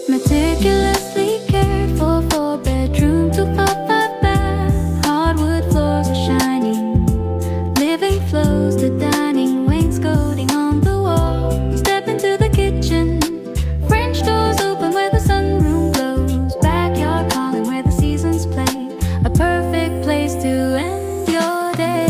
Meticulously cared for, 4-bedroom, 2-5 bath. Hardwood floors are shining, living flows to dining, wainscoting on the wall. Step into the kitchen, French doors open where the sunroom glows. Backyard calling where the seasons play, a perfect place to end your day.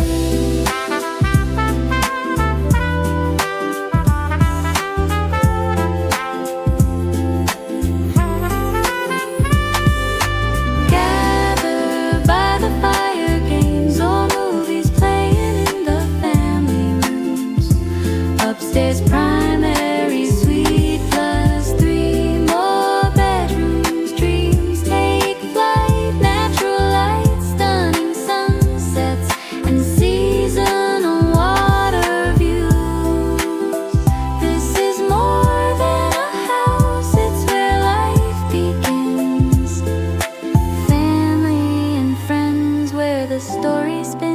Gather by the fire, games or movies playing in the family rooms. Upstairs primary suite plus 3 more bedrooms. Dreams take flight, natural light, stunning sunsets and seasonal water views. This is more than a house, it's where life begins. Family and friends where the story spins.